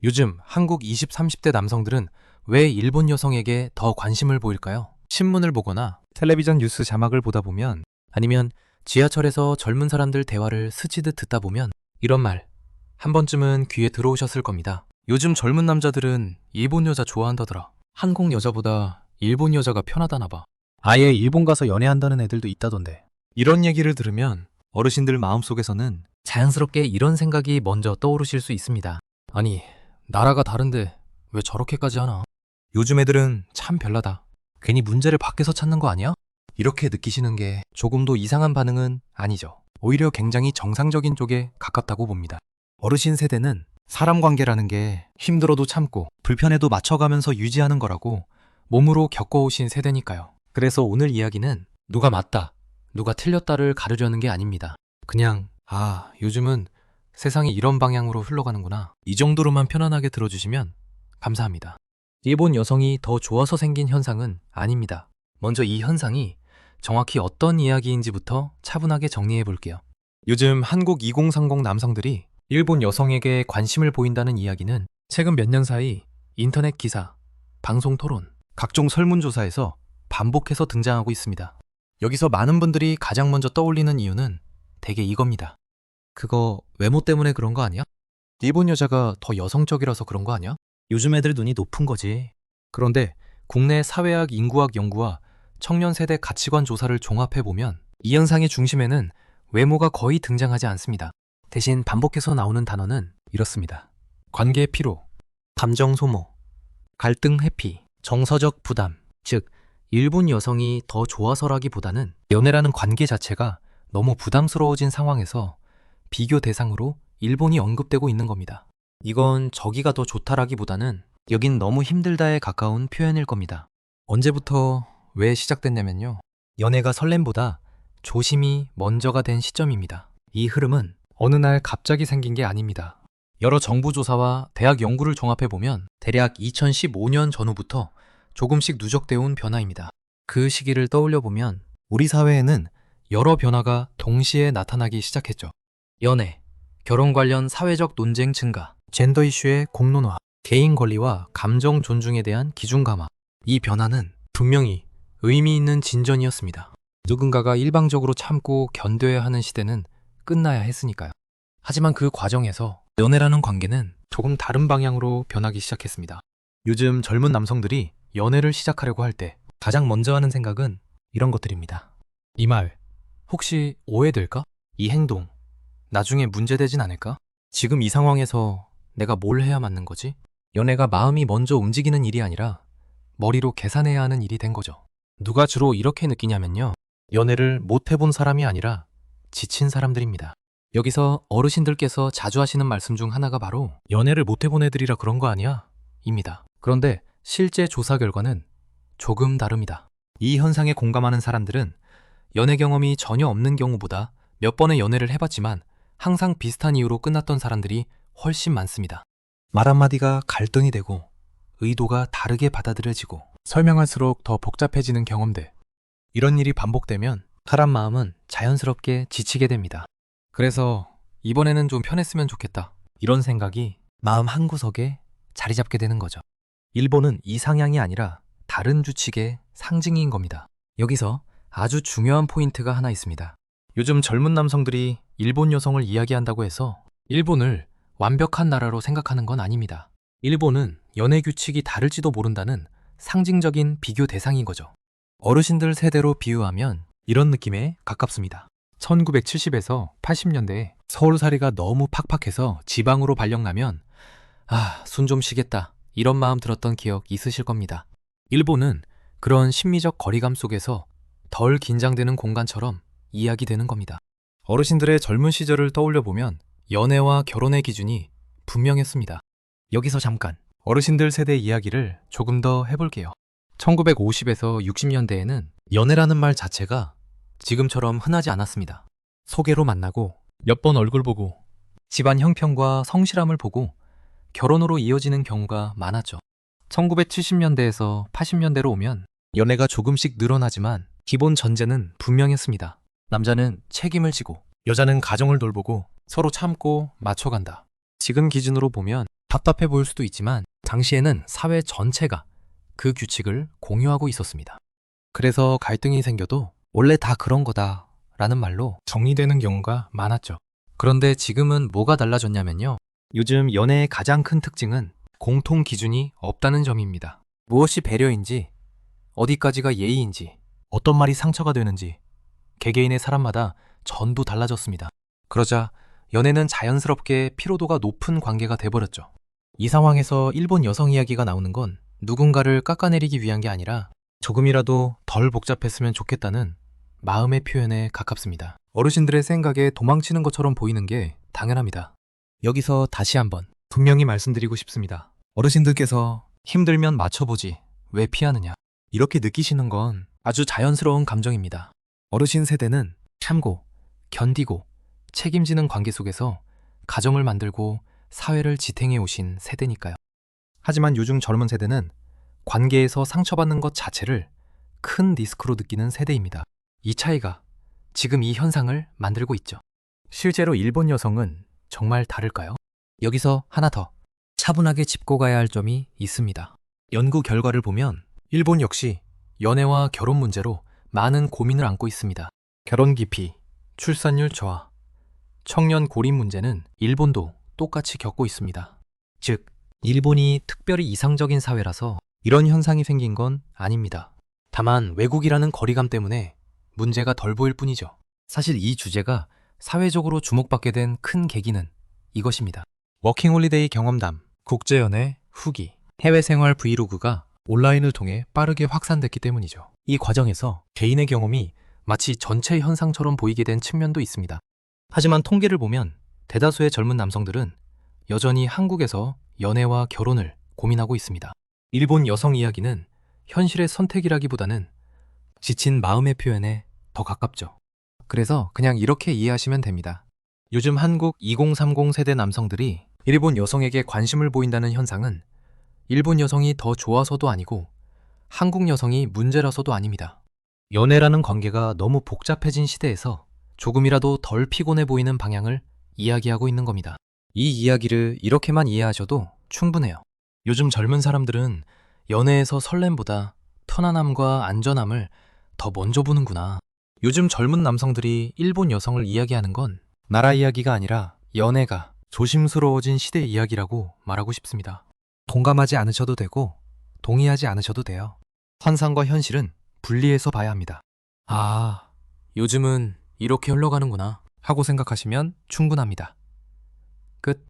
요즘 한국 20, 30대 남성들은 왜 일본 여성에게 더 관심을 보일까요? 신문을 보거나 텔레비전 뉴스 자막을 보다 보면, 아니면 지하철에서 젊은 사람들 대화를 스치듯 듣다 보면 이런 말 한 번쯤은 귀에 들어오셨을 겁니다. 요즘 젊은 남자들은 일본 여자 좋아한다더라. 한국 여자보다 일본 여자가 편하다나 봐. 아예 일본 가서 연애한다는 애들도 있다던데. 이런 얘기를 들으면 어르신들 마음속에서는 자연스럽게 이런 생각이 먼저 떠오르실 수 있습니다. 아니, 나라가 다른데 왜 저렇게까지 하나? 요즘 애들은 참 별나다. 괜히 문제를 밖에서 찾는 거 아니야? 이렇게 느끼시는 게 조금도 이상한 반응은 아니죠. 오히려 굉장히 정상적인 쪽에 가깝다고 봅니다. 어르신 세대는 사람 관계라는 게 힘들어도 참고 불편해도 맞춰가면서 유지하는 거라고 몸으로 겪어오신 세대니까요. 그래서 오늘 이야기는 누가 맞다, 누가 틀렸다를 가르려는 게 아닙니다. 그냥 요즘은 세상이 이런 방향으로 흘러가는구나, 이 정도로만 편안하게 들어주시면 감사합니다. 일본 여성이 더 좋아서 생긴 현상은 아닙니다. 먼저 이 현상이 정확히 어떤 이야기인지부터 차분하게 정리해 볼게요. 요즘 한국 2030 남성들이 일본 여성에게 관심을 보인다는 이야기는 최근 몇 년 사이 인터넷 기사, 방송 토론, 각종 설문조사에서 반복해서 등장하고 있습니다. 여기서 많은 분들이 가장 먼저 떠올리는 이유는 대개 이겁니다. 그거 외모 때문에 그런 거 아니야? 일본 여자가 더 여성적이라서 그런 거 아니야? 요즘 애들 눈이 높은 거지. 그런데 국내 사회학 인구학 연구와 청년 세대 가치관 조사를 종합해보면 이 현상의 중심에는 외모가 거의 등장하지 않습니다. 대신 반복해서 나오는 단어는 이렇습니다. 관계 피로, 감정 소모, 갈등 회피, 정서적 부담. 즉, 일본 여성이 더 좋아서라기보다는 연애라는 관계 자체가 너무 부담스러워진 상황에서 비교 대상으로 일본이 언급되고 있는 겁니다. 이건 저기가 더 좋다라기보다는 여긴 너무 힘들다에 가까운 표현일 겁니다. 언제부터 왜 시작됐냐면요, 연애가 설렘보다 조심이 먼저가 된 시점입니다. 이 흐름은 어느 날 갑자기 생긴 게 아닙니다. 여러 정부 조사와 대학 연구를 종합해보면 대략 2015년 전후부터 조금씩 누적되어 온 변화입니다. 그 시기를 떠올려보면 우리 사회에는 여러 변화가 동시에 나타나기 시작했죠. 연애, 결혼 관련 사회적 논쟁 증가, 젠더 이슈의 공론화, 개인 권리와 감정 존중에 대한 기준 강화. 이 변화는 분명히 의미 있는 진전이었습니다. 누군가가 일방적으로 참고 견뎌야 하는 시대는 끝나야 했으니까요. 하지만 그 과정에서 연애라는 관계는 조금 다른 방향으로 변하기 시작했습니다. 요즘 젊은 남성들이 연애를 시작하려고 할 때 가장 먼저 하는 생각은 이런 것들입니다. 이 말 혹시 오해될까? 이 행동 나중에 문제되진 않을까? 지금 이 상황에서 내가 뭘 해야 맞는 거지? 연애가 마음이 먼저 움직이는 일이 아니라 머리로 계산해야 하는 일이 된 거죠. 누가 주로 이렇게 느끼냐면요, 연애를 못 해본 사람이 아니라 지친 사람들입니다. 여기서 어르신들께서 자주 하시는 말씀 중 하나가 바로 연애를 못 해본 애들이라 그런 거 아니야? 입니다. 그런데 실제 조사 결과는 조금 다릅니다. 이 현상에 공감하는 사람들은 연애 경험이 전혀 없는 경우보다 몇 번의 연애를 해봤지만 항상 비슷한 이유로 끝났던 사람들이 훨씬 많습니다. 말 한마디가 갈등이 되고 의도가 다르게 받아들여지고 설명할수록 더 복잡해지는 경험들. 이런 일이 반복되면 사람 마음은 자연스럽게 지치게 됩니다. 그래서 이번에는 좀 편했으면 좋겠다, 이런 생각이 마음 한구석에 자리 잡게 되는 거죠. 일본은 이상향이 아니라 다른 규칙의 상징인 겁니다. 여기서 아주 중요한 포인트가 하나 있습니다. 요즘 젊은 남성들이 일본 여성을 이야기한다고 해서 일본을 완벽한 나라로 생각하는 건 아닙니다. 일본은 연애 규칙이 다를지도 모른다는 상징적인 비교 대상인 거죠. 어르신들 세대로 비유하면 이런 느낌에 가깝습니다. 1970에서 80년대에 서울살이가 너무 팍팍해서 지방으로 발령나면 숨 좀 쉬겠다, 이런 마음 들었던 기억 있으실 겁니다. 일본은 그런 심리적 거리감 속에서 덜 긴장되는 공간처럼 이야기되는 겁니다. 어르신들의 젊은 시절을 떠올려보면 연애와 결혼의 기준이 분명했습니다. 여기서 잠깐 어르신들 세대 이야기를 조금 더 해볼게요. 1950에서 60년대에는 연애라는 말 자체가 지금처럼 흔하지 않았습니다. 소개로 만나고 몇 번 얼굴 보고 집안 형편과 성실함을 보고 결혼으로 이어지는 경우가 많았죠. 1970년대에서 80년대로 오면 연애가 조금씩 늘어나지만 기본 전제는 분명했습니다. 남자는 책임을 지고 여자는 가정을 돌보고 서로 참고 맞춰간다. 지금 기준으로 보면 답답해 보일 수도 있지만 당시에는 사회 전체가 그 규칙을 공유하고 있었습니다. 그래서 갈등이 생겨도 원래 다 그런 거다 라는 말로 정리되는 경우가 많았죠. 그런데 지금은 뭐가 달라졌냐면요. 요즘 연애의 가장 큰 특징은 공통 기준이 없다는 점입니다. 무엇이 배려인지, 어디까지가 예의인지, 어떤 말이 상처가 되는지 개개인의 사람마다 전부 달라졌습니다. 그러자 연애는 자연스럽게 피로도가 높은 관계가 돼버렸죠. 이 상황에서 일본 여성 이야기가 나오는 건 누군가를 깎아내리기 위한 게 아니라 조금이라도 덜 복잡했으면 좋겠다는 마음의 표현에 가깝습니다. 어르신들의 생각에 도망치는 것처럼 보이는 게 당연합니다. 여기서 다시 한번 분명히 말씀드리고 싶습니다. 어르신들께서 힘들면 맞춰보지 왜 피하느냐 이렇게 느끼시는 건 아주 자연스러운 감정입니다. 어르신 세대는 참고, 견디고, 책임지는 관계 속에서 가정을 만들고 사회를 지탱해 오신 세대니까요. 하지만 요즘 젊은 세대는 관계에서 상처받는 것 자체를 큰 리스크로 느끼는 세대입니다. 이 차이가 지금 이 현상을 만들고 있죠. 실제로 일본 여성은 정말 다를까요? 여기서 하나 더 차분하게 짚고 가야 할 점이 있습니다. 연구 결과를 보면 일본 역시 연애와 결혼 문제로 많은 고민을 안고 있습니다. 결혼 기피, 출산율 저하, 청년 고립 문제는 일본도 똑같이 겪고 있습니다. 즉, 일본이 특별히 이상적인 사회라서 이런 현상이 생긴 건 아닙니다. 다만 외국이라는 거리감 때문에 문제가 덜 보일 뿐이죠. 사실 이 주제가 사회적으로 주목받게 된 큰 계기는 이것입니다. 워킹홀리데이 경험담, 국제연애 후기, 해외생활 브이로그가 온라인을 통해 빠르게 확산됐기 때문이죠. 이 과정에서 개인의 경험이 마치 전체 현상처럼 보이게 된 측면도 있습니다. 하지만 통계를 보면 대다수의 젊은 남성들은 여전히 한국에서 연애와 결혼을 고민하고 있습니다. 일본 여성 이야기는 현실의 선택이라기보다는 지친 마음의 표현에 더 가깝죠. 그래서 그냥 이렇게 이해하시면 됩니다. 요즘 한국 2030 세대 남성들이 일본 여성에게 관심을 보인다는 현상은 일본 여성이 더 좋아서도 아니고 한국 여성이 문제라서도 아닙니다. 연애라는 관계가 너무 복잡해진 시대에서 조금이라도 덜 피곤해 보이는 방향을 이야기하고 있는 겁니다. 이 이야기를 이렇게만 이해하셔도 충분해요. 요즘 젊은 사람들은 연애에서 설렘보다 편안함과 안전함을 더 먼저 보는구나. 요즘 젊은 남성들이 일본 여성을 이야기하는 건 나라 이야기가 아니라 연애가 조심스러워진 시대 이야기라고 말하고 싶습니다. 동감하지 않으셔도 되고 동의하지 않으셔도 돼요. 환상과 현실은 분리해서 봐야 합니다. 아, 요즘은 이렇게 흘러가는구나 하고 생각하시면 충분합니다. 끝.